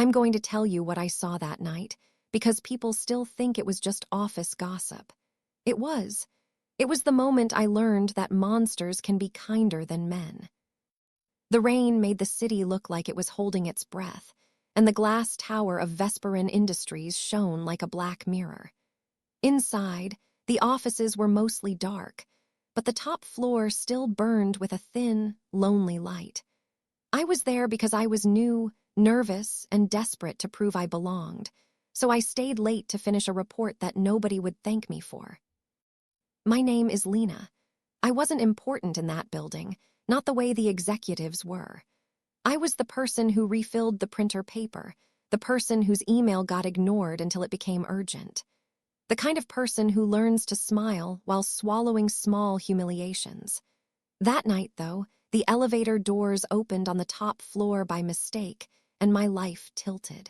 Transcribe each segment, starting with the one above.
I'm going to tell you what I saw that night, because people still think it was just office gossip. It was. It was the moment I learned that monsters can be kinder than men. The rain made the city look like it was holding its breath, and the glass tower of Vesperin Industries shone like a black mirror. Inside, the offices were mostly dark, but the top floor still burned with a thin, lonely light. I was there because I was new, nervous, and desperate to prove I belonged, so I stayed late to finish a report that nobody would thank me for. My name is Lena. I wasn't important in that building, not the way the executives were. I was the person who refilled the printer paper, the person whose email got ignored until it became urgent. The kind of person who learns to smile while swallowing small humiliations. That night, though, the elevator doors opened on the top floor by mistake, and my life tilted.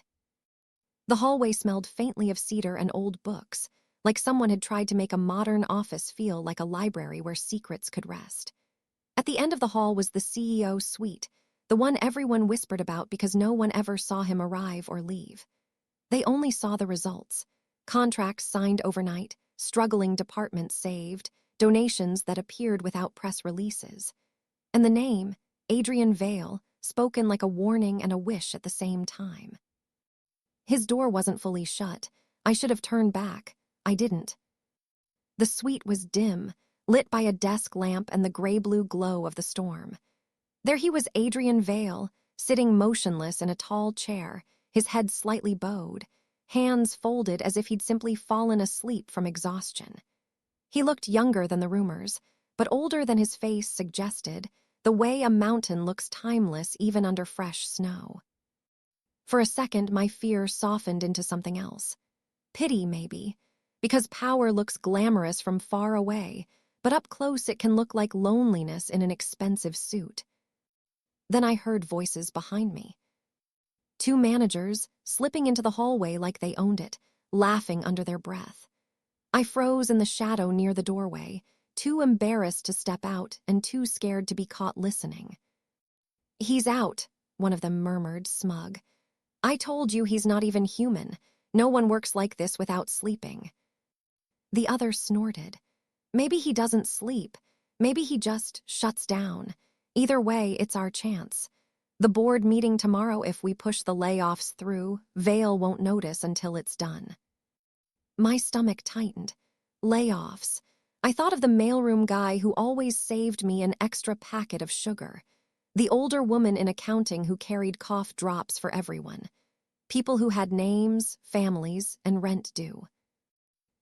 The hallway smelled faintly of cedar and old books, like someone had tried to make a modern office feel like a library where secrets could rest. At the end of the hall was the CEO suite, the one everyone whispered about because no one ever saw him arrive or leave. They only saw the results. Contracts signed overnight, struggling departments saved, donations that appeared without press releases. And the name, Adrian Vale, spoken like a warning and a wish at the same time. His door wasn't fully shut. I should have turned back. I didn't. The suite was dim, lit by a desk lamp and the gray-blue glow of the storm. There he was, Adrian Vale, sitting motionless in a tall chair, his head slightly bowed, hands folded as if he'd simply fallen asleep from exhaustion. He looked younger than the rumors, but older than his face suggested, the way a mountain looks timeless even under fresh snow. For a second, my fear softened into something else. Pity, maybe, because power looks glamorous from far away, but up close it can look like loneliness in an expensive suit. Then I heard voices behind me. Two managers, slipping into the hallway like they owned it, laughing under their breath. I froze in the shadow near the doorway, too embarrassed to step out and too scared to be caught listening. "He's out," one of them murmured, smug. "I told you he's not even human. No one works like this without sleeping." The other snorted. "Maybe he doesn't sleep. Maybe he just shuts down. Either way, it's our chance. The board meeting tomorrow, if we push the layoffs through, Vale won't notice until it's done." My stomach tightened. Layoffs. I thought of the mailroom guy who always saved me an extra packet of sugar. The older woman in accounting who carried cough drops for everyone. People who had names, families, and rent due.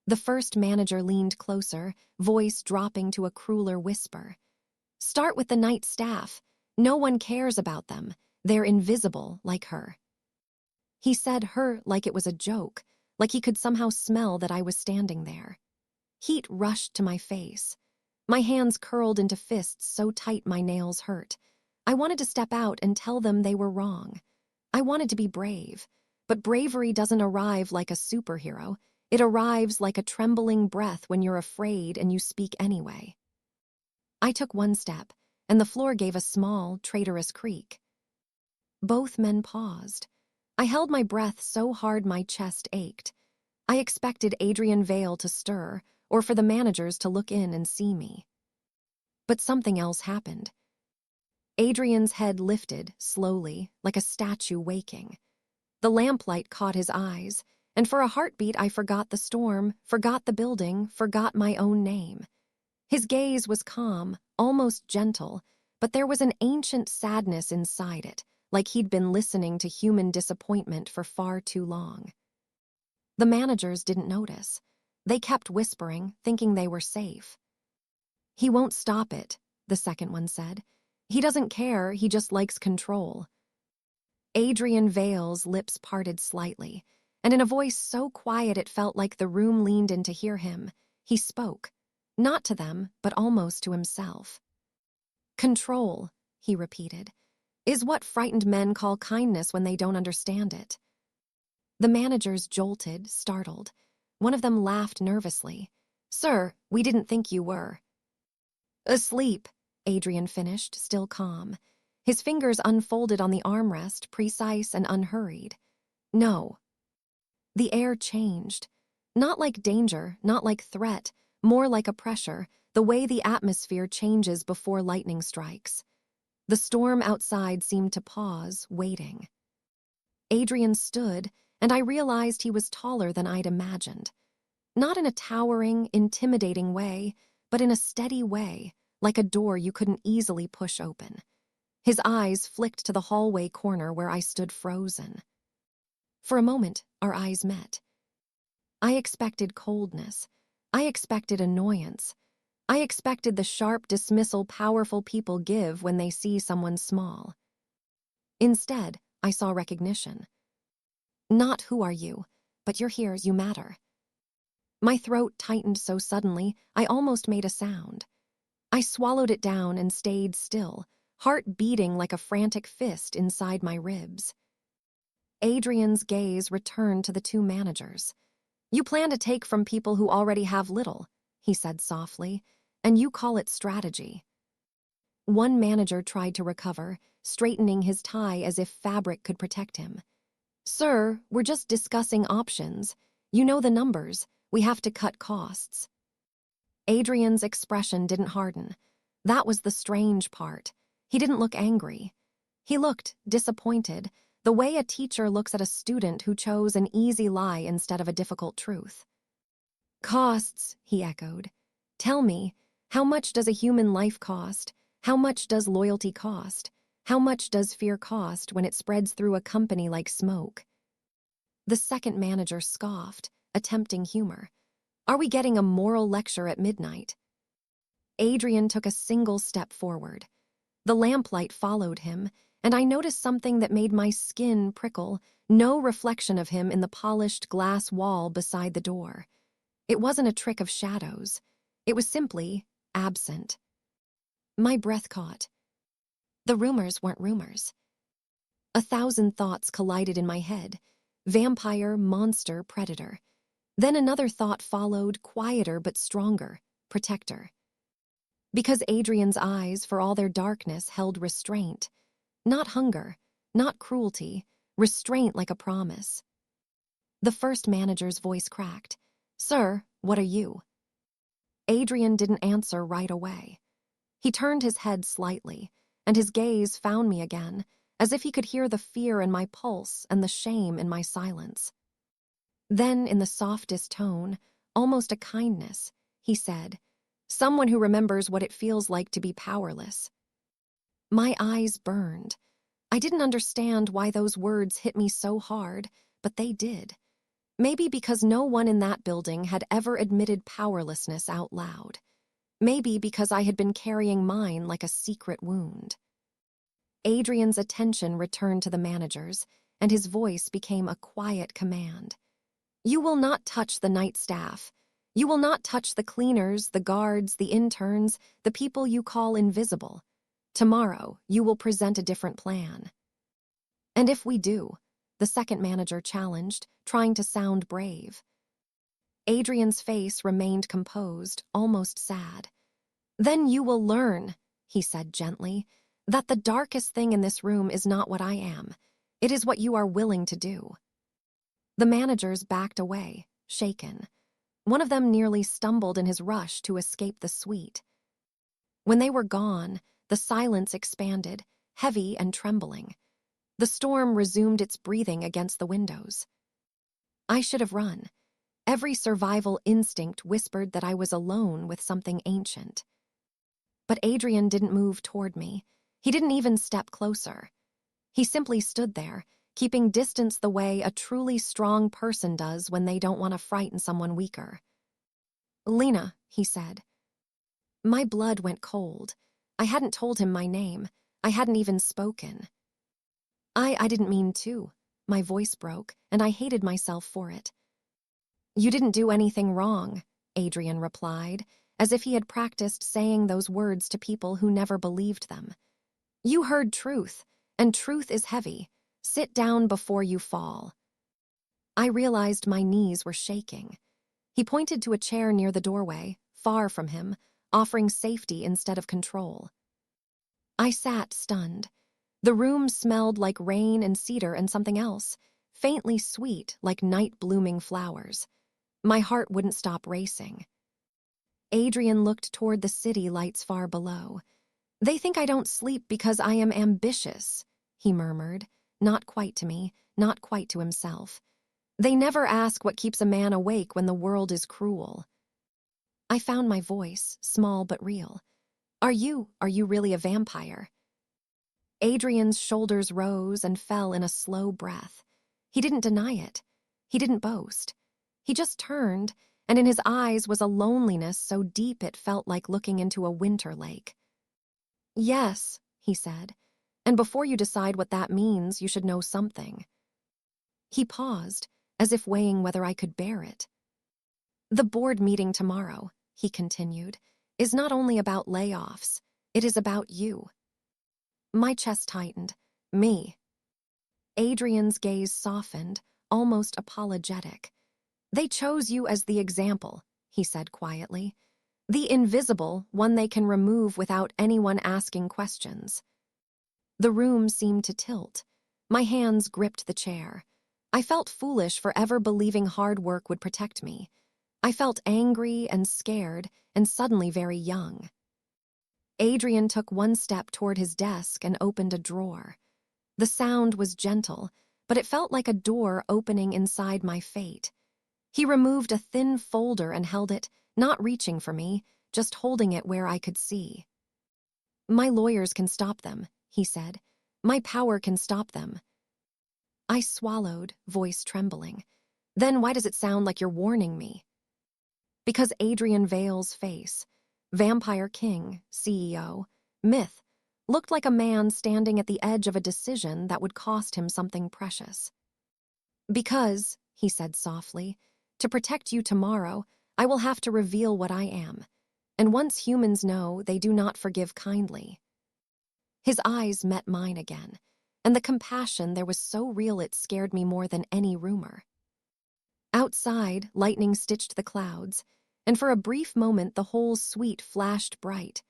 The first manager leaned closer, voice dropping to a crueler whisper. "Start with the night staff. No one cares about them. They're invisible, like her." He said her like it was a joke, like he could somehow smell that I was standing there. Heat rushed to my face. My hands curled into fists so tight my nails hurt. I wanted to step out and tell them they were wrong. I wanted to be brave, but bravery doesn't arrive like a superhero. It arrives like a trembling breath when you're afraid and you speak anyway. I took one step, and the floor gave a small, traitorous creak. Both men paused. I held my breath so hard my chest ached. I expected Adrian Vale to stir, or for the managers to look in and see me. But something else happened. Adrian's head lifted, slowly, like a statue waking. The lamplight caught his eyes, and for a heartbeat I forgot the storm, forgot the building, forgot my own name. His gaze was calm, almost gentle, but there was an ancient sadness inside it, like he'd been listening to human disappointment for far too long. The managers didn't notice. They kept whispering, thinking they were safe. "He won't stop it," the second one said. "He doesn't care, he just likes control." Adrian Vale's lips parted slightly, and in a voice so quiet it felt like the room leaned in to hear him, he spoke. Not to them, but almost to himself. "Control," he repeated, "is what frightened men call kindness when they don't understand it." The managers jolted, startled. One of them laughed nervously. "Sir, we didn't think you were." "Asleep," Adrian finished, still calm. His fingers unfolded on the armrest, precise and unhurried. No. The air changed. Not like danger, not like threat, more like a pressure, the way the atmosphere changes before lightning strikes. The storm outside seemed to pause, waiting. Adrian stood, and I realized he was taller than I'd imagined. Not in a towering, intimidating way, but in a steady way, like a door you couldn't easily push open. His eyes flicked to the hallway corner where I stood frozen. For a moment, our eyes met. I expected coldness. I expected annoyance. I expected the sharp dismissal powerful people give when they see someone small. Instead, I saw recognition. Not who are you, but you're here, you matter. My throat tightened so suddenly, I almost made a sound. I swallowed it down and stayed still, heart beating like a frantic fist inside my ribs. Adrian's gaze returned to the two managers. You plan to take from people who already have little, he said softly, and you call it strategy. One manager tried to recover, straightening his tie as if fabric could protect him. Sir, we're just discussing options. You know the numbers. We have to cut costs. Adrian's expression didn't harden. That was the strange part. He didn't look angry. He looked disappointed, the way a teacher looks at a student who chose an easy lie instead of a difficult truth. Costs, he echoed. Tell me, how much does a human life cost? How much does loyalty cost? How much does fear cost when it spreads through a company like smoke? The second manager scoffed, attempting humor. Are we getting a moral lecture at midnight? Adrian took a single step forward. The lamplight followed him, and I noticed something that made my skin prickle, no reflection of him in the polished glass wall beside the door. It wasn't a trick of shadows. It was simply absent. My breath caught. The rumors weren't rumors. 1,000 thoughts collided in my head. Vampire, monster, predator. Then another thought followed, quieter but stronger. Protector. Because Adrian's eyes, for all their darkness, held restraint. Not hunger, not cruelty, restraint like a promise. The first manager's voice cracked. Sir, what are you? Adrian didn't answer right away. He turned his head slightly, and his gaze found me again, as if he could hear the fear in my pulse and the shame in my silence. Then, in the softest tone, almost a kindness, he said, someone who remembers what it feels like to be powerless. My eyes burned. I didn't understand why those words hit me so hard, but they did. Maybe because no one in that building had ever admitted powerlessness out loud. Maybe because I had been carrying mine like a secret wound. Adrian's attention returned to the managers, and his voice became a quiet command. You will not touch the night staff. You will not touch the cleaners, the guards, the interns, the people you call invisible. Tomorrow, you will present a different plan. And if we do, the second manager challenged, trying to sound brave. Adrian's face remained composed, almost sad. Then you will learn, he said gently, that the darkest thing in this room is not what I am. It is what you are willing to do. The managers backed away, shaken. One of them nearly stumbled in his rush to escape the suite. When they were gone, the silence expanded, heavy and trembling. The storm resumed its breathing against the windows. I should have run. Every survival instinct whispered that I was alone with something ancient. But Adrian didn't move toward me. He didn't even step closer. He simply stood there, keeping distance the way a truly strong person does when they don't want to frighten someone weaker. Lena, he said. My blood went cold. I hadn't told him my name. I hadn't even spoken. I didn't mean to. My voice broke, and I hated myself for it. You didn't do anything wrong, Adrian replied, as if he had practiced saying those words to people who never believed them. You heard truth, and truth is heavy. Sit down before you fall. I realized my knees were shaking. He pointed to a chair near the doorway, far from him, offering safety instead of control. I sat stunned. The room smelled like rain and cedar and something else, faintly sweet like night-blooming flowers. My heart wouldn't stop racing. Adrian looked toward the city lights far below. "They think I don't sleep because I am ambitious," he murmured, not quite to me, not quite to himself. "They never ask what keeps a man awake when the world is cruel." I found my voice, small but real. Are you really a vampire?" Adrian's shoulders rose and fell in a slow breath. He didn't deny it. He didn't boast. He just turned, and in his eyes was a loneliness so deep it felt like looking into a winter lake. "Yes," he said, "and before you decide what that means, you should know something." He paused, as if weighing whether I could bear it. "The board meeting tomorrow," he continued, "is not only about layoffs, it is about you." My chest tightened. Me. Adrian's gaze softened, almost apologetic. "They chose you as the example," he said quietly. "The invisible, one they can remove without anyone asking questions." The room seemed to tilt. My hands gripped the chair. I felt foolish for ever believing hard work would protect me. I felt angry and scared and suddenly very young. Adrian took one step toward his desk and opened a drawer. The sound was gentle, but it felt like a door opening inside my fate. He removed a thin folder and held it, not reaching for me, just holding it where I could see. "My lawyers can stop them," he said. "My power can stop them." I swallowed, voice trembling. "Then why does it sound like you're warning me?" Because Adrian Vale's face, Vampire King, CEO, myth, looked like a man standing at the edge of a decision that would cost him something precious. "Because," he said softly, "to protect you tomorrow, I will have to reveal what I am. And once humans know, they do not forgive kindly." His eyes met mine again, and the compassion there was so real it scared me more than any rumor. Outside, lightning stitched the clouds, and for a brief moment the whole suite flashed bright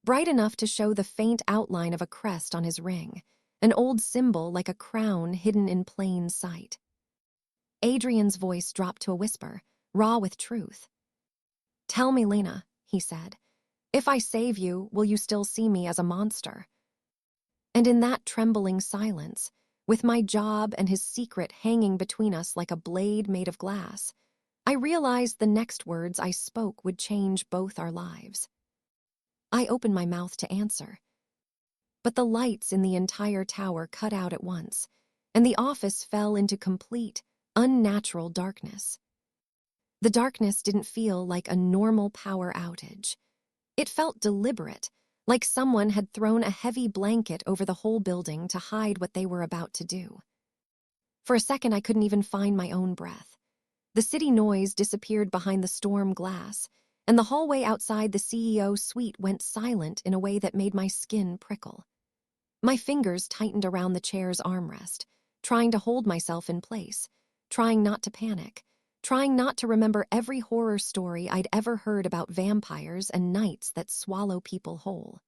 enough to show the faint outline of a crest on his ring, an old symbol like a crown hidden in plain sight. Adrian's voice dropped to a whisper, raw with truth. "Tell me, Lena," he said, "if I save you, will you still see me as a monster?" And in that trembling silence, with my job and his secret hanging between us like a blade made of glass, I realized the next words I spoke would change both our lives. I opened my mouth to answer, but the lights in the entire tower cut out at once, and the office fell into complete, unnatural darkness. The darkness didn't feel like a normal power outage. It felt deliberate, like someone had thrown a heavy blanket over the whole building to hide what they were about to do. For a second, I couldn't even find my own breath. The city noise disappeared behind the storm glass, and the hallway outside the CEO suite went silent in a way that made my skin prickle. My fingers tightened around the chair's armrest, trying to hold myself in place, trying not to panic, trying not to remember every horror story I'd ever heard about vampires and nights that swallow people whole.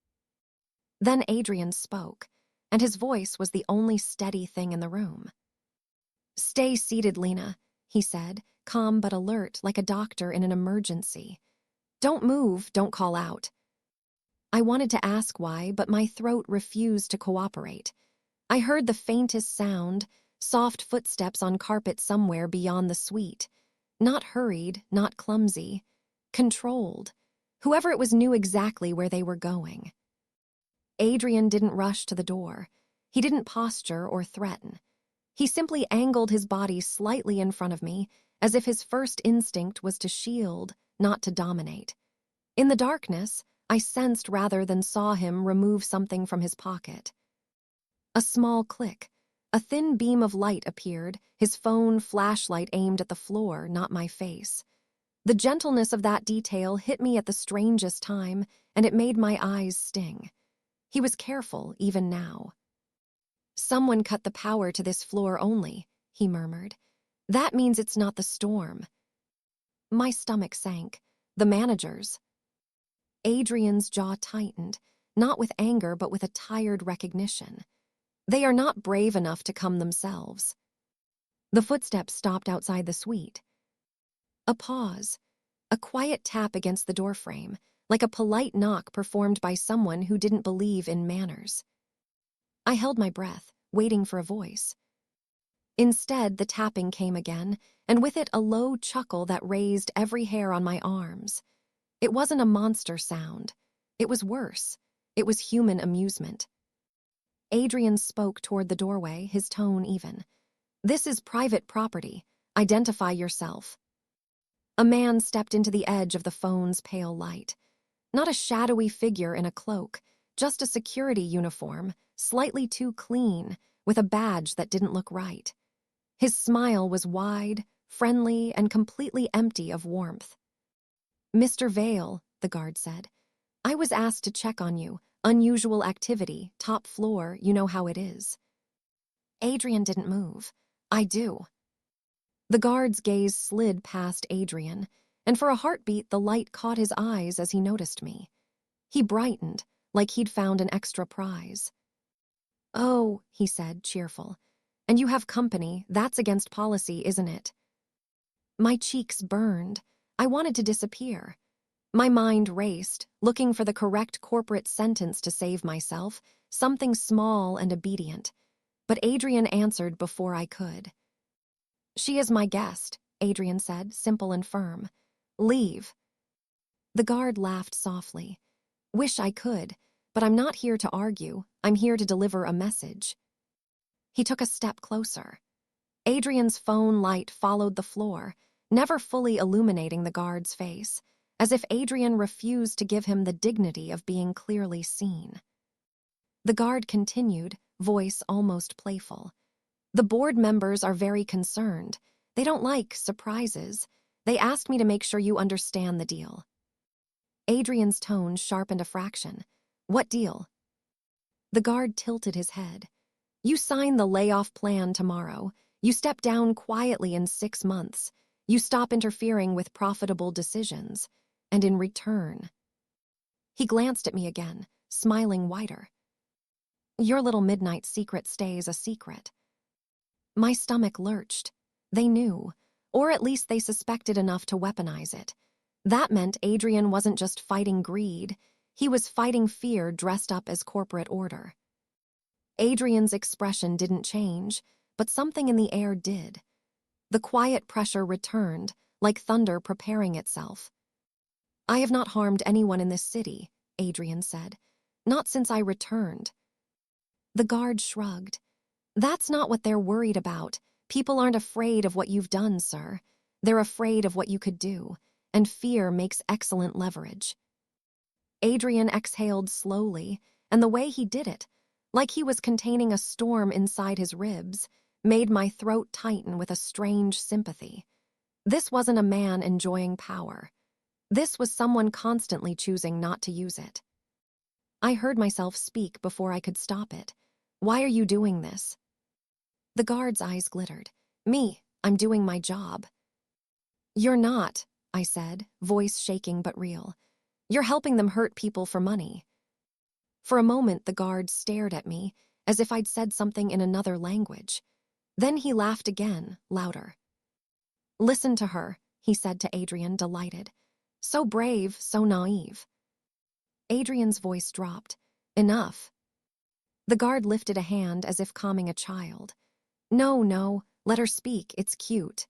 Then Adrian spoke, and his voice was the only steady thing in the room. "Stay seated, Lena," he said, calm but alert like a doctor in an emergency. "Don't move, don't call out." I wanted to ask why, but my throat refused to cooperate. I heard the faintest sound, soft footsteps on carpet somewhere beyond the suite. Not hurried, not clumsy. Controlled. Whoever it was knew exactly where they were going. Adrian didn't rush to the door. He didn't posture or threaten. He simply angled his body slightly in front of me, as if his first instinct was to shield, not to dominate. In the darkness, I sensed rather than saw him remove something from his pocket. A small click. A thin beam of light appeared, his phone flashlight aimed at the floor, not my face. The gentleness of that detail hit me at the strangest time, and it made my eyes sting. He was careful, even now. "Someone cut the power to this floor only," he murmured. "That means it's not the storm." My stomach sank. "The managers." Adrian's jaw tightened, not with anger but with a tired recognition. "They are not brave enough to come themselves." The footsteps stopped outside the suite. A pause, a quiet tap against the doorframe, like a polite knock performed by someone who didn't believe in manners. I held my breath, waiting for a voice. Instead, the tapping came again, and with it a low chuckle that raised every hair on my arms. It wasn't a monster sound. It was worse. It was human amusement. Adrian spoke toward the doorway, his tone even. "This is private property. Identify yourself." A man stepped into the edge of the phone's pale light. Not a shadowy figure in a cloak, just a security uniform, slightly too clean, with a badge that didn't look right. His smile was wide, friendly, and completely empty of warmth. "Mr. Vale," the guard said, "I was asked to check on you. Unusual activity, top floor, you know how it is." Adrian didn't move. "I do." The guard's gaze slid past Adrian, and for a heartbeat the light caught his eyes as he noticed me. He brightened, like he'd found an extra prize. "Oh," he said, cheerful. "And you have company. That's against policy, isn't it?" My cheeks burned. I wanted to disappear. My mind raced, looking for the correct corporate sentence to save myself, something small and obedient. But Adrian answered before I could. "She is my guest," Adrian said, simple and firm. "Leave." The guard laughed softly. "Wish I could, but I'm not here to argue. I'm here to deliver a message." He took a step closer. Adrian's phone light followed the floor, never fully illuminating the guard's face, as if Adrian refused to give him the dignity of being clearly seen. The guard continued, voice almost playful. "The board members are very concerned. They don't like surprises. They asked me to make sure you understand the deal." Adrian's tone sharpened a fraction. "What deal?" The guard tilted his head. "You sign the layoff plan tomorrow. You step down quietly in 6 months. You stop interfering with profitable decisions. And in return..." He glanced at me again, smiling wider. "Your little midnight secret stays a secret." My stomach lurched. They knew, or at least they suspected enough to weaponize it. That meant Adrian wasn't just fighting greed, he was fighting fear dressed up as corporate order. Adrian's expression didn't change, but something in the air did. The quiet pressure returned, like thunder preparing itself. "I have not harmed anyone in this city," Adrian said. "Not since I returned." The guard shrugged. "That's not what they're worried about. People aren't afraid of what you've done, sir. They're afraid of what you could do, and fear makes excellent leverage." Adrian exhaled slowly, and the way he did it, like he was containing a storm inside his ribs, made my throat tighten with a strange sympathy. This wasn't a man enjoying power. This was someone constantly choosing not to use it. I heard myself speak before I could stop it. "Why are you doing this?" The guard's eyes glittered. "Me, I'm doing my job." "You're not," I said, voice shaking but real. "You're helping them hurt people for money." For a moment, the guard stared at me, as if I'd said something in another language. Then he laughed again, louder. "Listen to her," he said to Adrian, delighted. "So brave, so naive." Adrian's voice dropped. "Enough." The guard lifted a hand as if calming a child. No, let her speak, it's cute."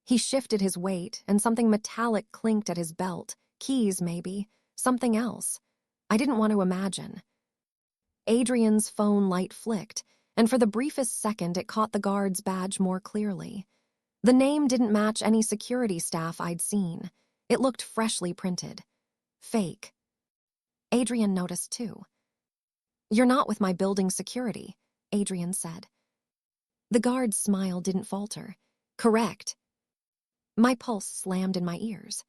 He shifted his weight, and something metallic clinked at his belt. Keys, maybe. Something else. I didn't want to imagine. Adrian's phone light flicked, and for the briefest second it caught the guard's badge more clearly. The name didn't match any security staff I'd seen. It looked freshly printed. Fake. Adrian noticed too. "You're not with my building security," Adrian said. The guard's smile didn't falter. "Correct." My pulse slammed in my ears.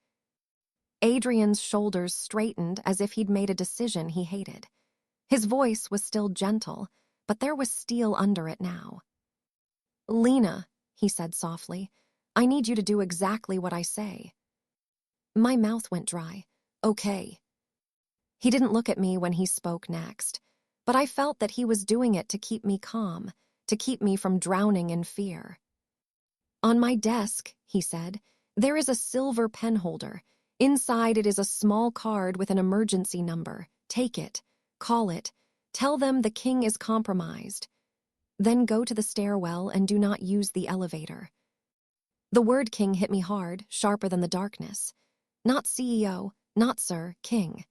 Adrian's shoulders straightened as if he'd made a decision he hated. His voice was still gentle, but there was steel under it now. "Lena," he said softly, "I need you to do exactly what I say." My mouth went dry. "Okay." He didn't look at me when he spoke next, but I felt that he was doing it to keep me calm, to keep me from drowning in fear. "On my desk," he said, "there is a silver pen holder. Inside it is a small card with an emergency number. Take it. Call it. Tell them the king is compromised. Then go to the stairwell and do not use the elevator." The word king hit me hard, sharper than the darkness. Not CEO, not sir, king.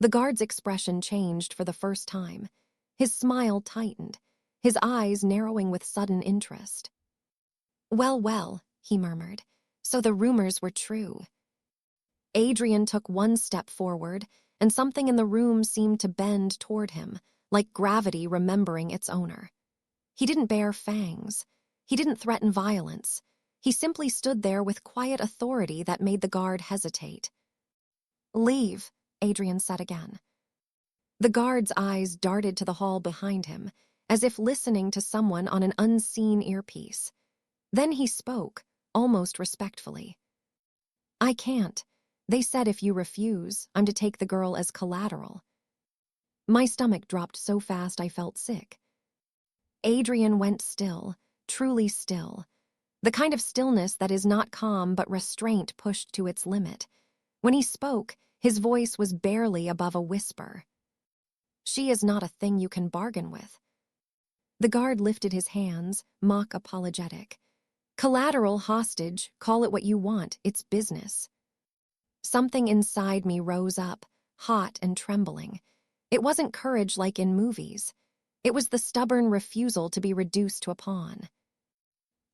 The guard's expression changed for the first time. His smile tightened, his eyes narrowing with sudden interest. "Well, well," he murmured, "so the rumors were true." Adrian took one step forward, and something in the room seemed to bend toward him, like gravity remembering its owner. He didn't bare fangs. He didn't threaten violence. He simply stood there with quiet authority that made the guard hesitate. "Leave," Adrian said again. The guard's eyes darted to the hall behind him, as if listening to someone on an unseen earpiece. Then he spoke, almost respectfully. "I can't. They said if you refuse, I'm to take the girl as collateral." My stomach dropped so fast I felt sick. Adrian went still, truly still. The kind of stillness that is not calm but restraint pushed to its limit. When he spoke, his voice was barely above a whisper. "She is not a thing you can bargain with." The guard lifted his hands, mock apologetic. "Collateral, hostage, call it what you want, it's business." Something inside me rose up, hot and trembling. It wasn't courage like in movies. It was the stubborn refusal to be reduced to a pawn.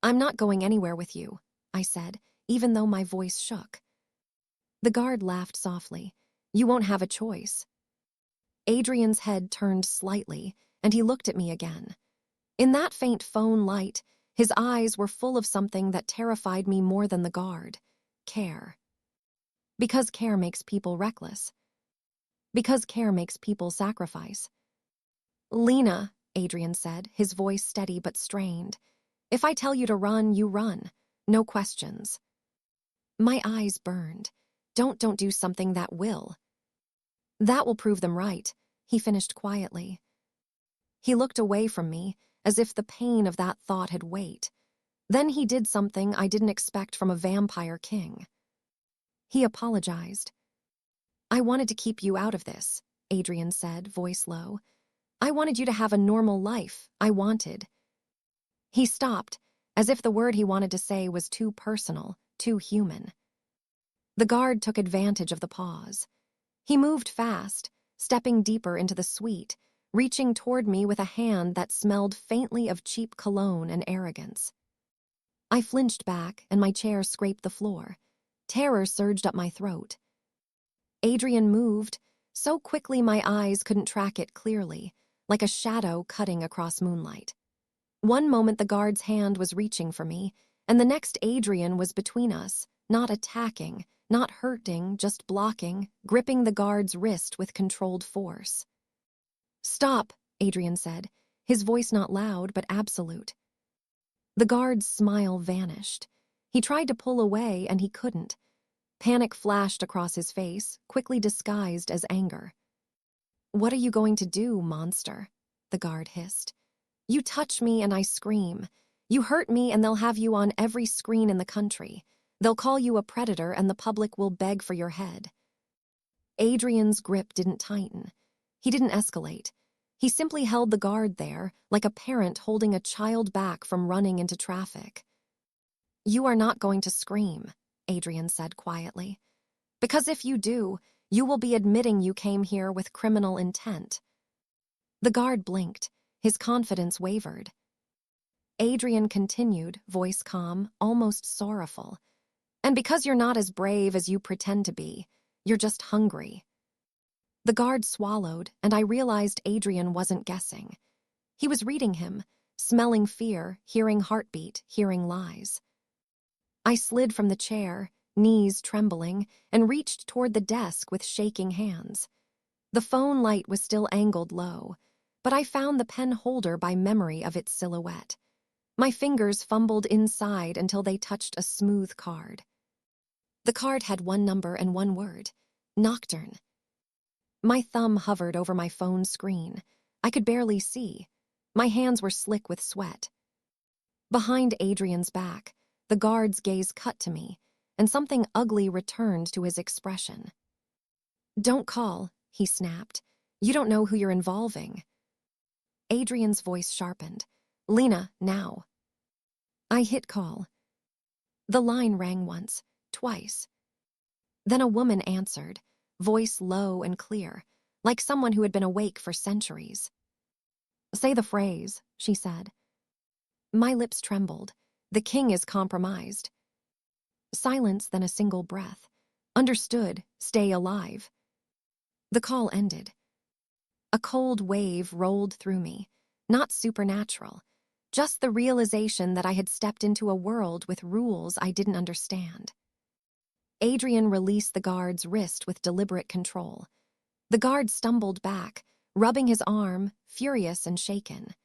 "I'm not going anywhere with you," I said, even though my voice shook. The guard laughed softly. "You won't have a choice." Adrian's head turned slightly, and he looked at me again. In that faint phone light, his eyes were full of something that terrified me more than the guard. Care. Because care makes people reckless. Because care makes people sacrifice. "Lena," Adrian said, his voice steady but strained. "If I tell you to run, you run. No questions." My eyes burned. Don't do something that will." "That will prove them right," he finished quietly. He looked away from me, as if the pain of that thought had weight. Then he did something I didn't expect from a vampire king. He apologized. "I wanted to keep you out of this," Adrian said, voice low. "I wanted you to have a normal life. I wanted." He stopped, as if the word he wanted to say was too personal, too human. The guard took advantage of the pause. He moved fast, stepping deeper into the suite, reaching toward me with a hand that smelled faintly of cheap cologne and arrogance. I flinched back, and my chair scraped the floor. Terror surged up my throat. Adrian moved, so quickly my eyes couldn't track it clearly, like a shadow cutting across moonlight. One moment the guard's hand was reaching for me, and the next Adrian was between us, not attacking, not hurting, just blocking, gripping the guard's wrist with controlled force. "Stop," Adrian said, his voice not loud but absolute. The guard's smile vanished. He tried to pull away, and he couldn't. Panic flashed across his face, quickly disguised as anger. "What are you going to do, monster?" the guard hissed. "You touch me and I scream. You hurt me and they'll have you on every screen in the country. They'll call you a predator and the public will beg for your head." Adrian's grip didn't tighten. He didn't escalate. He simply held the guard there, like a parent holding a child back from running into traffic. "You are not going to scream," Adrian said quietly. "Because if you do, you will be admitting you came here with criminal intent." The guard blinked. His confidence wavered. Adrian continued, voice calm, almost sorrowful. "And because you're not as brave as you pretend to be, you're just hungry." The guard swallowed, and I realized Adrian wasn't guessing. He was reading him, smelling fear, hearing heartbeat, hearing lies. I slid from the chair, knees trembling, and reached toward the desk with shaking hands. The phone light was still angled low, but I found the pen holder by memory of its silhouette. My fingers fumbled inside until they touched a smooth card. The card had one number and one word: Nocturne. My thumb hovered over my phone screen. I could barely see. My hands were slick with sweat. Behind Adrian's back, the guard's gaze cut to me, and something ugly returned to his expression. "Don't call," he snapped. "You don't know who you're involving." Adrian's voice sharpened. "Lena, now." I hit call. The line rang once, twice. Then a woman answered, voice low and clear, like someone who had been awake for centuries. "Say the phrase," she said. My lips trembled. "The king is compromised." Silence, then a single breath. "Understood. Stay alive." The call ended. A cold wave rolled through me, not supernatural, just the realization that I had stepped into a world with rules I didn't understand. Adrian released the guard's wrist with deliberate control. The guard stumbled back, rubbing his arm, furious and shaken.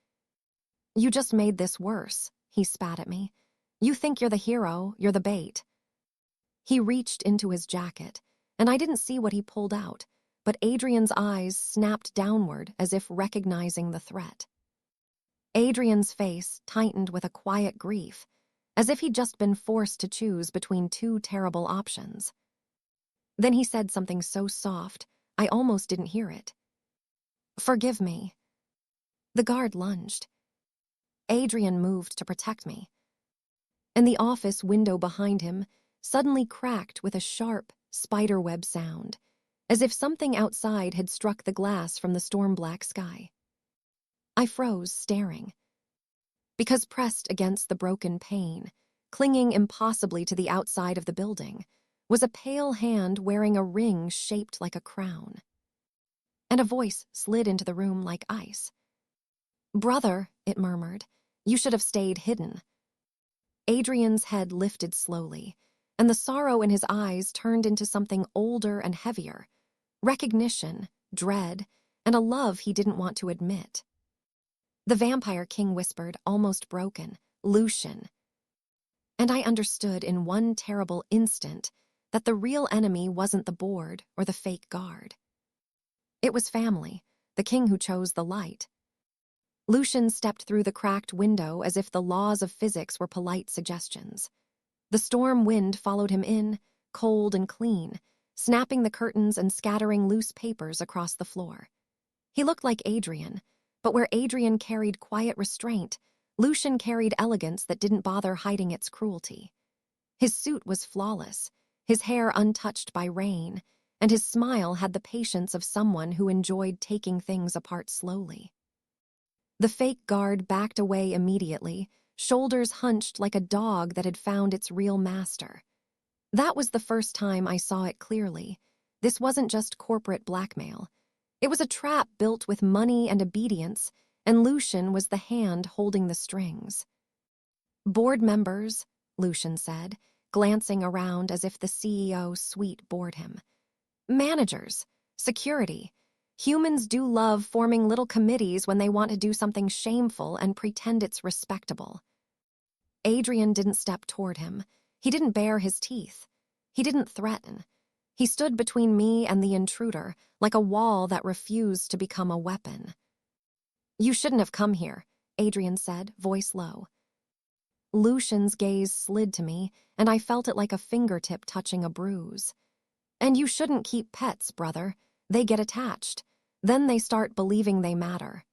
"You just made this worse," he spat at me. "You think you're the hero, you're the bait." He reached into his jacket, and I didn't see what he pulled out, but Adrian's eyes snapped downward as if recognizing the threat. Adrian's face tightened with a quiet grief, as if he'd just been forced to choose between two terrible options. Then he said something so soft, I almost didn't hear it. "Forgive me." The guard lunged. Adrian moved to protect me. And the office window behind him suddenly cracked with a sharp, spiderweb sound, as if something outside had struck the glass from the storm-black sky. I froze, staring. Because pressed against the broken pane, clinging impossibly to the outside of the building, was a pale hand wearing a ring shaped like a crown. And a voice slid into the room like ice. "Brother," it murmured, "you should have stayed hidden." Adrian's head lifted slowly, and the sorrow in his eyes turned into something older and heavier, recognition, dread, and a love he didn't want to admit. The Vampire King whispered, almost broken, "Lucian." And I understood in one terrible instant that the real enemy wasn't the board or the fake guard. It was family, the king who chose the light. Lucian stepped through the cracked window as if the laws of physics were polite suggestions. The storm wind followed him in, cold and clean, snapping the curtains and scattering loose papers across the floor. He looked like Adrian, but where Adrian carried quiet restraint, Lucian carried elegance that didn't bother hiding its cruelty. His suit was flawless, his hair untouched by rain, and his smile had the patience of someone who enjoyed taking things apart slowly. The fake guard backed away immediately, shoulders hunched like a dog that had found its real master. That was the first time I saw it clearly. This wasn't just corporate blackmail. It was a trap built with money and obedience, and Lucian was the hand holding the strings. "Board members," Lucian said, glancing around as if the CEO suite bored him. "Managers, security. Humans do love forming little committees when they want to do something shameful and pretend it's respectable." Adrian didn't step toward him. He didn't bare his teeth. He didn't threaten. He stood between me and the intruder, like a wall that refused to become a weapon. "You shouldn't have come here," Adrian said, voice low. Lucian's gaze slid to me, and I felt it like a fingertip touching a bruise. "And you shouldn't keep pets, brother. They get attached. Then they start believing they matter."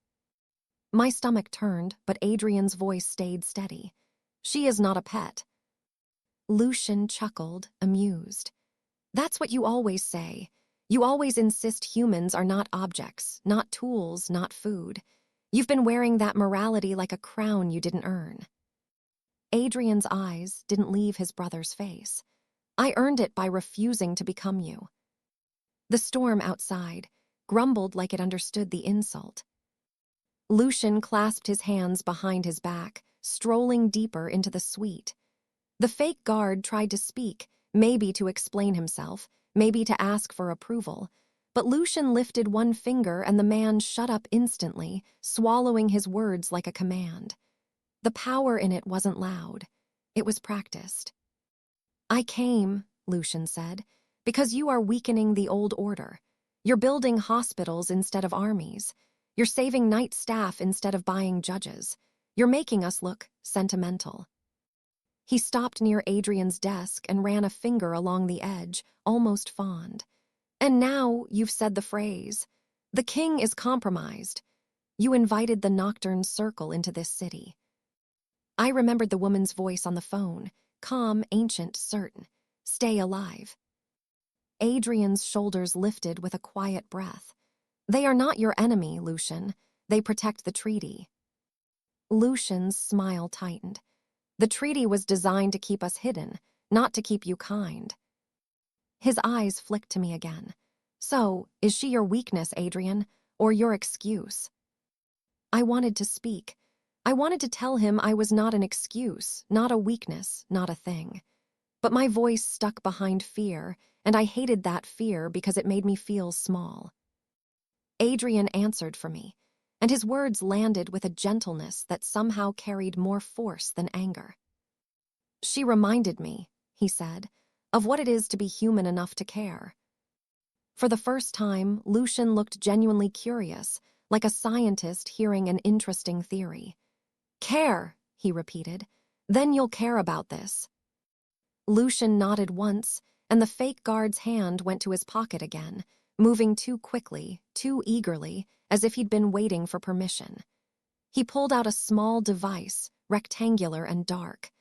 My stomach turned, but Adrian's voice stayed steady. "She is not a pet." Lucian chuckled, amused. "That's what you always say. You always insist humans are not objects, not tools, not food. You've been wearing that morality like a crown you didn't earn." Adrian's eyes didn't leave his brother's face. "I earned it by refusing to become you." The storm outside grumbled like it understood the insult. Lucian clasped his hands behind his back, strolling deeper into the suite. The fake guard tried to speak, maybe to explain himself, maybe to ask for approval, but Lucian lifted one finger and the man shut up instantly, swallowing his words like a command. The power in it wasn't loud. It was practiced. "I came," Lucian said, "because you are weakening the old order. You're building hospitals instead of armies. You're saving night staff instead of buying judges. You're making us look sentimental." He stopped near Adrian's desk and ran a finger along the edge, almost fond. "And now you've said the phrase. The king is compromised. You invited the nocturne circle into this city." I remembered the woman's voice on the phone, calm, ancient, certain. "Stay alive." Adrian's shoulders lifted with a quiet breath. "They are not your enemy, Lucian. They protect the treaty." Lucian's smile tightened. "The treaty was designed to keep us hidden, not to keep you kind." His eyes flicked to me again. "So, is she your weakness, Adrian, or your excuse?" I wanted to speak. I wanted to tell him I was not an excuse, not a weakness, not a thing. But my voice stuck behind fear, and I hated that fear because it made me feel small. Adrian answered for me, and his words landed with a gentleness that somehow carried more force than anger. "She reminded me," he said, "of what it is to be human enough to care." For the first time, Lucian looked genuinely curious, like a scientist hearing an interesting theory. "Care," he repeated. "Then you'll care about this." Lucian nodded once, and the fake guard's hand went to his pocket again, moving too quickly, too eagerly, as if he'd been waiting for permission. He pulled out a small device, rectangular and dark.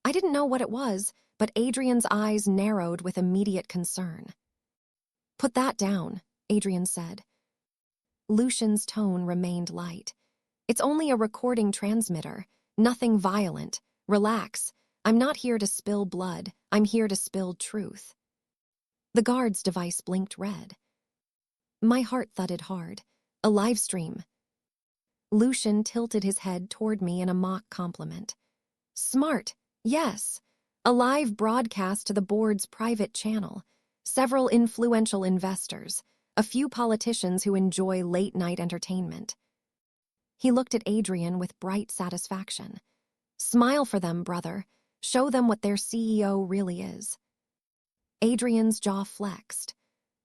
I didn't know what it was, but Adrian's eyes narrowed with immediate concern. "Put that down," Adrian said. Lucian's tone remained light. "It's only a recording transmitter, nothing violent. Relax. I'm not here to spill blood. I'm here to spill truth." The guard's device blinked red. My heart thudded hard. "A live stream." Lucian tilted his head toward me in a mock compliment. "Smart, yes. A live broadcast to the board's private channel. Several influential investors. A few politicians who enjoy late-night entertainment." He looked at Adrian with bright satisfaction. "Smile for them, brother. Show them what their CEO really is." Adrian's jaw flexed.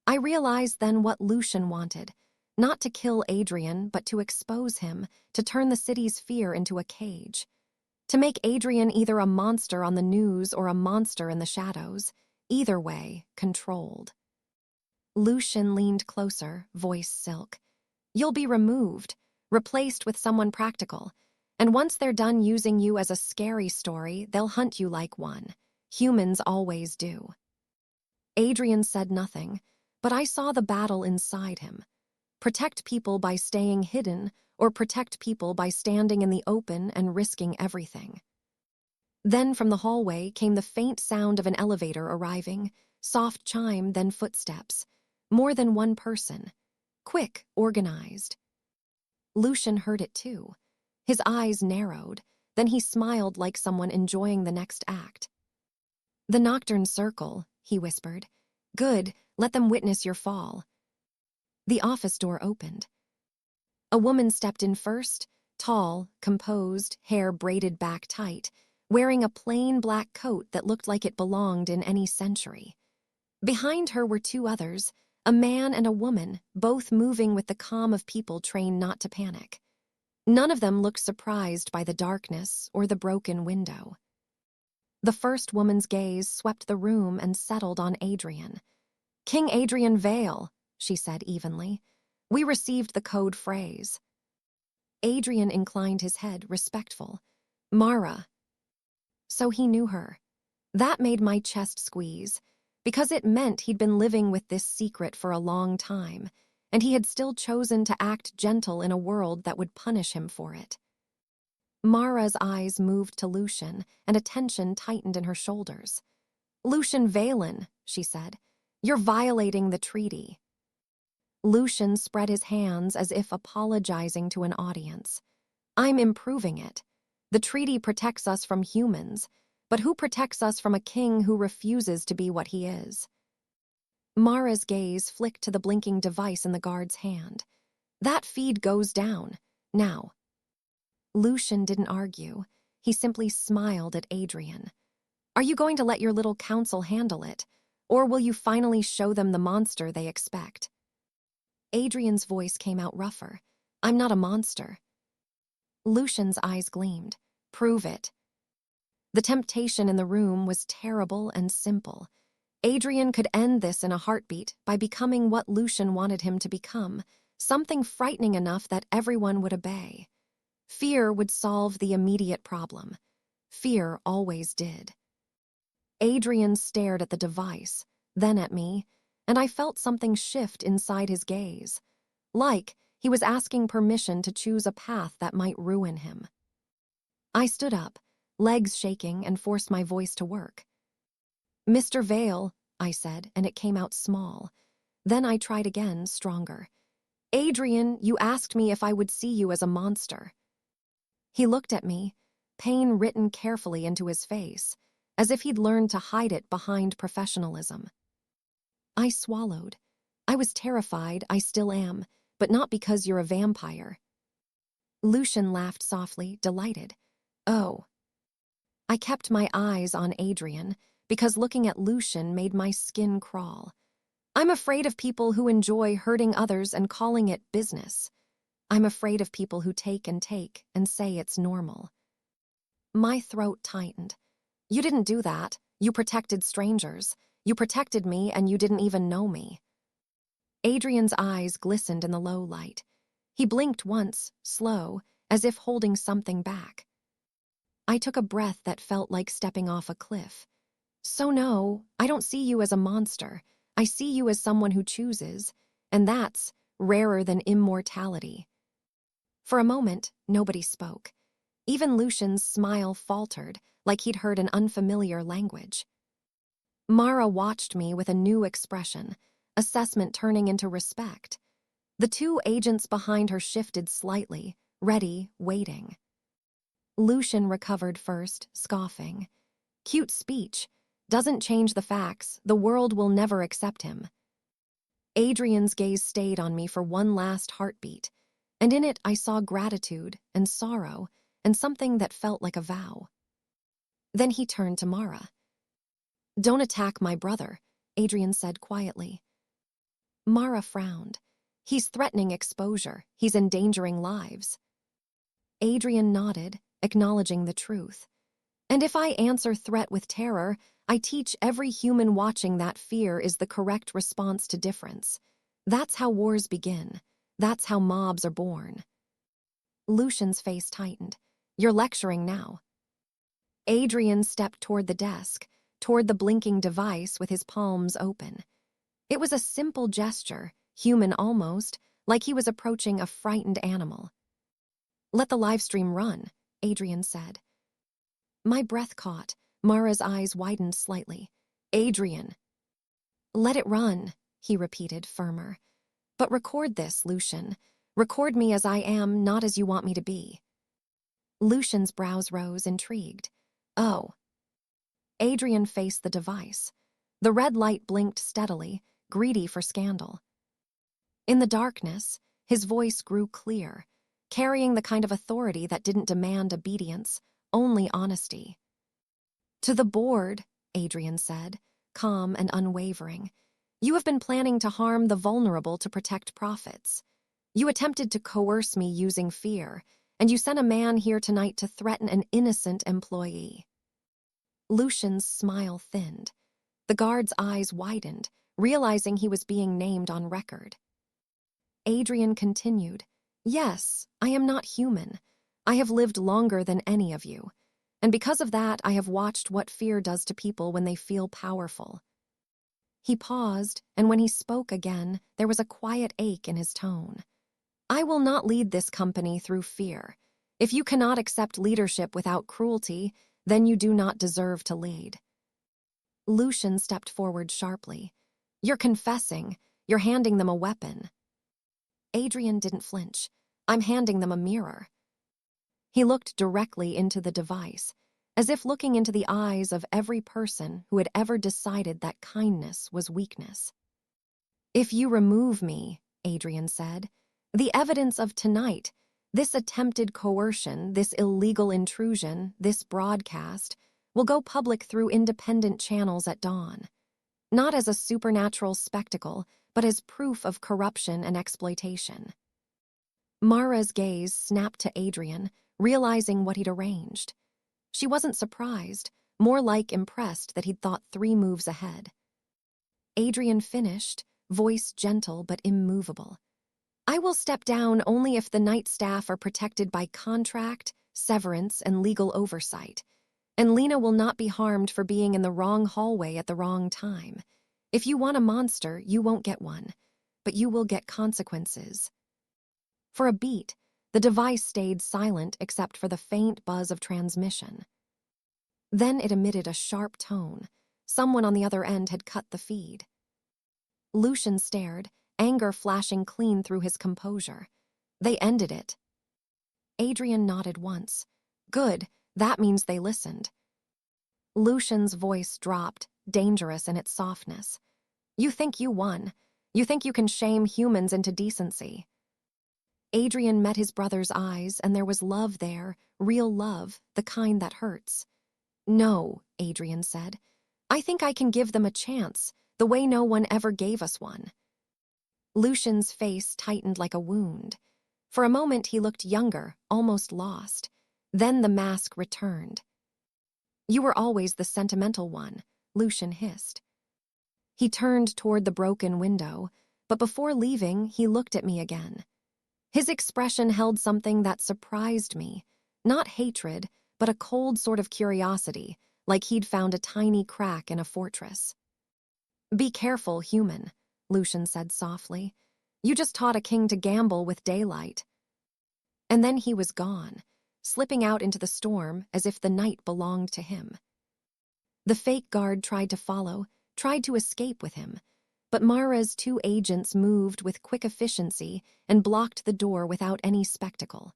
I realized then what Lucian wanted. Not to kill Adrian, but to expose him, to turn the city's fear into a cage. To make Adrian either a monster on the news or a monster in the shadows. Either way, controlled. Lucian leaned closer, voice silk. "You'll be removed, replaced with someone practical. And once they're done using you as a scary story, they'll hunt you like one. Humans always do." Adrian said nothing, but I saw the battle inside him. Protect people by staying hidden, or protect people by standing in the open and risking everything. Then from the hallway came the faint sound of an elevator arriving, soft chime, then footsteps. More than one person. Quick, organized. Lucian heard it too. His eyes narrowed, then he smiled like someone enjoying the next act. "The nocturne circle," he whispered. "Good, let them witness your fall." The office door opened. A woman stepped in first, tall, composed, hair braided back tight, wearing a plain black coat that looked like it belonged in any century. Behind her were two others, a man and a woman, both moving with the calm of people trained not to panic. None of them looked surprised by the darkness or the broken window. The first woman's gaze swept the room and settled on Adrian. "King Adrian Vale," she said evenly. "We received the code phrase." Adrian inclined his head, respectful. "Mara." So he knew her. That made my chest squeeze, because it meant he'd been living with this secret for a long time, and he had still chosen to act gentle in a world that would punish him for it. Mara's eyes moved to Lucian, and a tension tightened in her shoulders. "Lucian Valen," she said, "you're violating the treaty." Lucian spread his hands as if apologizing to an audience. "I'm improving it. The treaty protects us from humans, but who protects us from a king who refuses to be what he is?" Mara's gaze flicked to the blinking device in the guard's hand. "That feed goes down. Now." Lucian didn't argue. He simply smiled at Adrian. "Are you going to let your little council handle it, or will you finally show them the monster they expect?" Adrian's voice came out rougher. "I'm not a monster." Lucian's eyes gleamed. Prove it. The temptation in the room was terrible and simple. Adrian could end this in a heartbeat by becoming what Lucian wanted him to become, something frightening enough that everyone would obey. Fear would solve the immediate problem. Fear always did. Adrian stared at the device, then at me, and I felt something shift inside his gaze, like he was asking permission to choose a path that might ruin him. I stood up, legs shaking, and forced my voice to work. "Mr. Vale," I said, and it came out small. Then I tried again, stronger. "Adrian, you asked me if I would see you as a monster." He looked at me, pain written carefully into his face, as if he'd learned to hide it behind professionalism. I swallowed. I was terrified, I still am, but not because you're a vampire. Lucian laughed softly, delighted. "Oh." I kept my eyes on Adrian, because looking at Lucian made my skin crawl. I'm afraid of people who enjoy hurting others and calling it business. I'm afraid of people who take and say it's normal. My throat tightened. "You didn't do that. You protected strangers. You protected me and you didn't even know me." Adrian's eyes glistened in the low light. He blinked once, slow, as if holding something back. I took a breath that felt like stepping off a cliff. "So no, I don't see you as a monster. I see you as someone who chooses, and that's rarer than immortality." For a moment, nobody spoke. Even Lucian's smile faltered, like he'd heard an unfamiliar language. Mara watched me with a new expression, assessment turning into respect. The two agents behind her shifted slightly, ready, waiting. Lucian recovered first, scoffing. "Cute speech. Doesn't change the facts. The world will never accept him." Adrian's gaze stayed on me for one last heartbeat, and in it I saw gratitude and sorrow and something that felt like a vow. Then he turned to Mara. "Don't attack my brother," Adrian said quietly. Mara frowned. "He's threatening exposure. He's endangering lives." Adrian nodded, acknowledging the truth. "And if I answer threat with terror, I teach every human watching that fear is the correct response to difference. That's how wars begin. That's how mobs are born." Lucian's face tightened. "You're lecturing now." Adrian stepped toward the desk, toward the blinking device with his palms open. It was a simple gesture, human almost, like he was approaching a frightened animal. "Let the live stream run," Adrian said. My breath caught. Mara's eyes widened slightly. "Adrian." "Let it run," he repeated, firmer. "But record this, Lucian. Record me as I am, not as you want me to be." Lucian's brows rose, intrigued. "Oh." Adrian faced the device. The red light blinked steadily, greedy for scandal. In the darkness, his voice grew clear, carrying the kind of authority that didn't demand obedience, only honesty. "To the board," Adrian said, calm and unwavering. "You have been planning to harm the vulnerable to protect profits. You attempted to coerce me using fear, and you sent a man here tonight to threaten an innocent employee." Lucian's smile thinned. The guard's eyes widened, realizing he was being named on record. Adrian continued, "Yes, I am not human. I have lived longer than any of you. And because of that, I have watched what fear does to people when they feel powerful." He paused, and when he spoke again, there was a quiet ache in his tone. "I will not lead this company through fear. If you cannot accept leadership without cruelty, then you do not deserve to lead." Lucian stepped forward sharply. "You're confessing. You're handing them a weapon." Adrian didn't flinch. "I'm handing them a mirror." He looked directly into the device, as if looking into the eyes of every person who had ever decided that kindness was weakness. "If you remove me," Adrian said, "the evidence of tonight, this attempted coercion, this illegal intrusion, this broadcast, will go public through independent channels at dawn. Not as a supernatural spectacle, but as proof of corruption and exploitation." Mara's gaze snapped to Adrian, realizing what he'd arranged. She wasn't surprised, more like impressed that he'd thought 3 moves ahead. Adrian finished, voice gentle but immovable. I will step down only if the night staff are protected by contract, severance, and legal oversight. And Lena will not be harmed for being in the wrong hallway at the wrong time. If you want a monster, you won't get one, but you will get consequences. For a beat, the device stayed silent except for the faint buzz of transmission. Then it emitted a sharp tone. Someone on the other end had cut the feed. Lucian stared, anger flashing clean through his composure. They ended it. Adrian nodded once. Good, that means they listened. Lucian's voice dropped, dangerous in its softness. You think you won. You think you can shame humans into decency. Adrian met his brother's eyes, and there was love there, real love, the kind that hurts. No, Adrian said. I think I can give them a chance, the way no one ever gave us one. Lucian's face tightened like a wound. For a moment he looked younger, almost lost. Then the mask returned. You were always the sentimental one, Lucian hissed. He turned toward the broken window, but before leaving, he looked at me again. His expression held something that surprised me, not hatred, but a cold sort of curiosity, like he'd found a tiny crack in a fortress. Be careful, human, Lucian said softly. You just taught a king to gamble with daylight. And then he was gone, slipping out into the storm as if the night belonged to him. The fake guard tried to follow, tried to escape with him, but Mara's 2 agents moved with quick efficiency and blocked the door without any spectacle.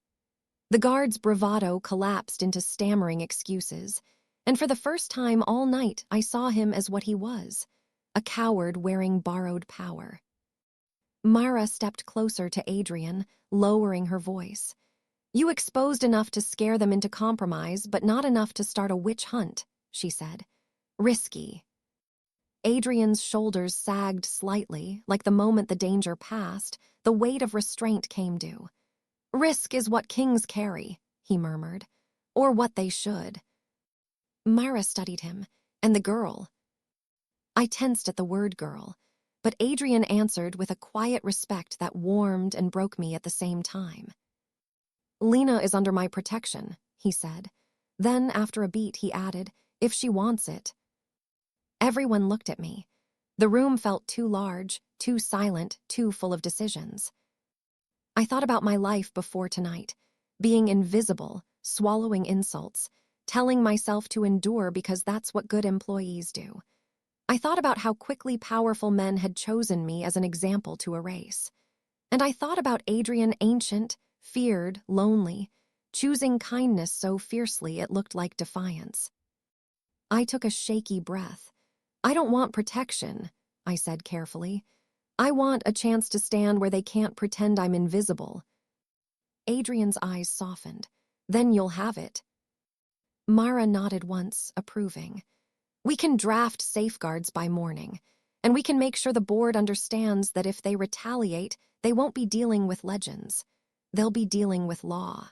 The guard's bravado collapsed into stammering excuses, and for the first time all night I saw him as what he was, a coward wearing borrowed power. Mara stepped closer to Adrian, lowering her voice. You exposed enough to scare them into compromise, but not enough to start a witch hunt, she said. Risky. Adrian's shoulders sagged slightly, like the moment the danger passed, the weight of restraint came due. Risk is what kings carry, he murmured, or what they should. Mara studied him, and the girl. I tensed at the word girl, but Adrian answered with a quiet respect that warmed and broke me at the same time. Lena is under my protection, he said. Then, after a beat, he added, if she wants it. Everyone looked at me. The room felt too large, too silent, too full of decisions. I thought about my life before tonight, being invisible, swallowing insults, telling myself to endure because that's what good employees do. I thought about how quickly powerful men had chosen me as an example to erase. And I thought about Adrian, ancient, feared, lonely, choosing kindness so fiercely it looked like defiance. I took a shaky breath. I don't want protection, I said carefully. I want a chance to stand where they can't pretend I'm invisible. Adrian's eyes softened. Then you'll have it. Mara nodded once, approving. We can draft safeguards by morning, and we can make sure the board understands that if they retaliate, they won't be dealing with legends. They'll be dealing with law.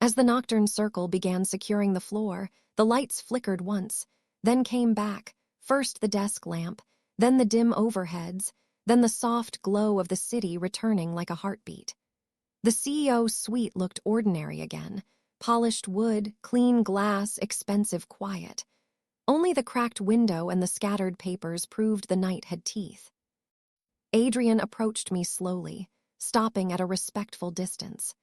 As the nocturne circle began securing the floor, the lights flickered once, then came back, first the desk lamp, then the dim overheads, then the soft glow of the city returning like a heartbeat. The CEO's suite looked ordinary again, polished wood, clean glass, expensive quiet. Only the cracked window and the scattered papers proved the night had teeth. Adrian approached me slowly, stopping at a respectful distance.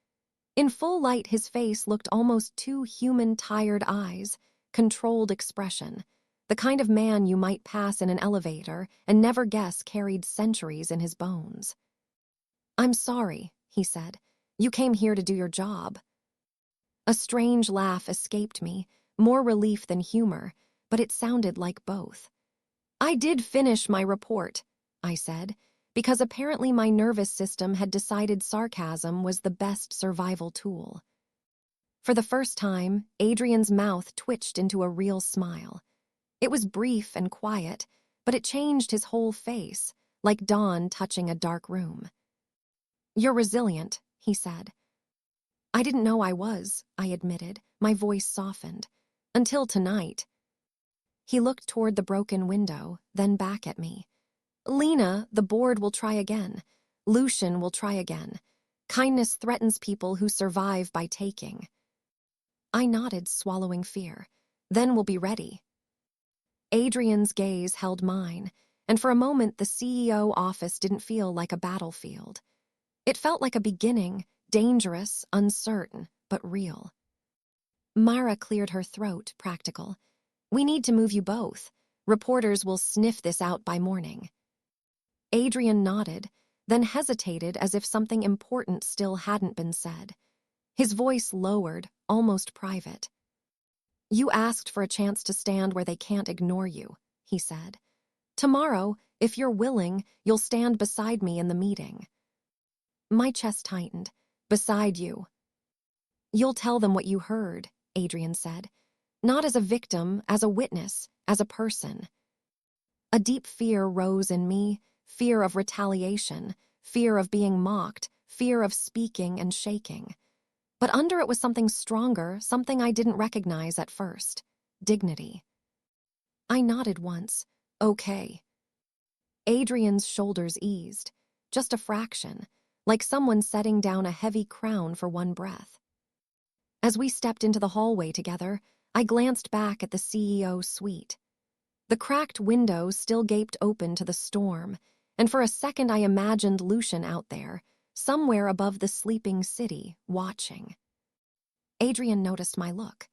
In full light, his face looked almost 2 human, tired eyes, controlled expression, the kind of man you might pass in an elevator and never guess carried centuries in his bones. I'm sorry, he said. You came here to do your job. A strange laugh escaped me, more relief than humor, but it sounded like both. I did finish my report, I said, because apparently my nervous system had decided sarcasm was the best survival tool. For the first time, Adrian's mouth twitched into a real smile. It was brief and quiet, but it changed his whole face, like dawn touching a dark room. You're resilient, he said. I didn't know I was, I admitted, my voice softened. Until tonight. He looked toward the broken window, then back at me. Lena, the board will try again. Lucian will try again. Kindness threatens people who survive by taking. I nodded, swallowing fear. Then we'll be ready. Adrian's gaze held mine, and for a moment the CEO office didn't feel like a battlefield. It felt like a beginning, dangerous, uncertain, but real. Mara cleared her throat, practical. We need to move you both. Reporters will sniff this out by morning. Adrian nodded, then hesitated as if something important still hadn't been said. His voice lowered, almost private. You asked for a chance to stand where they can't ignore you, he said. Tomorrow, if you're willing, you'll stand beside me in the meeting. My chest tightened. Beside you. You'll tell them what you heard, Adrian said. Not as a victim, as a witness, as a person. A deep fear rose in me, fear of retaliation, fear of being mocked, fear of speaking and shaking. But under it was something stronger, something I didn't recognize at first. Dignity. I nodded once. Okay. Adrian's shoulders eased, just a fraction, like someone setting down a heavy crown for one breath. As we stepped into the hallway together, I glanced back at the CEO's suite. The cracked window still gaped open to the storm, and for a second I imagined Lucian out there, somewhere above the sleeping city, watching. Adrian noticed my look.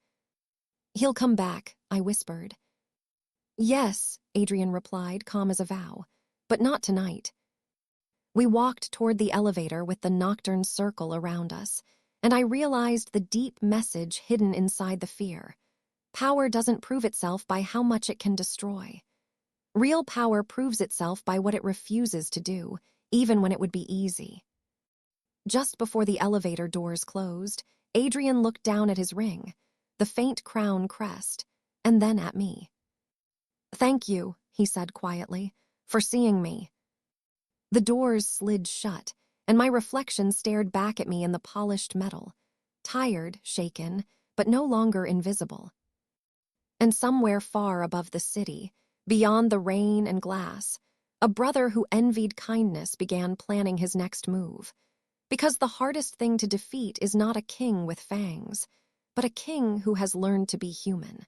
He'll come back, I whispered. Yes, Adrian replied, calm as a vow, but not tonight. We walked toward the elevator with the nocturne circle around us, and I realized the deep message hidden inside the fear. Power doesn't prove itself by how much it can destroy. Real power proves itself by what it refuses to do, even when it would be easy. Just before the elevator doors closed, Adrian looked down at his ring, the faint crown crest, and then at me. Thank you, he said quietly, for seeing me. The doors slid shut, and my reflection stared back at me in the polished metal, tired, shaken, but no longer invisible. And somewhere far above the city, beyond the rain and glass, a brother who envied kindness began planning his next move. Because the hardest thing to defeat is not a king with fangs, but a king who has learned to be human.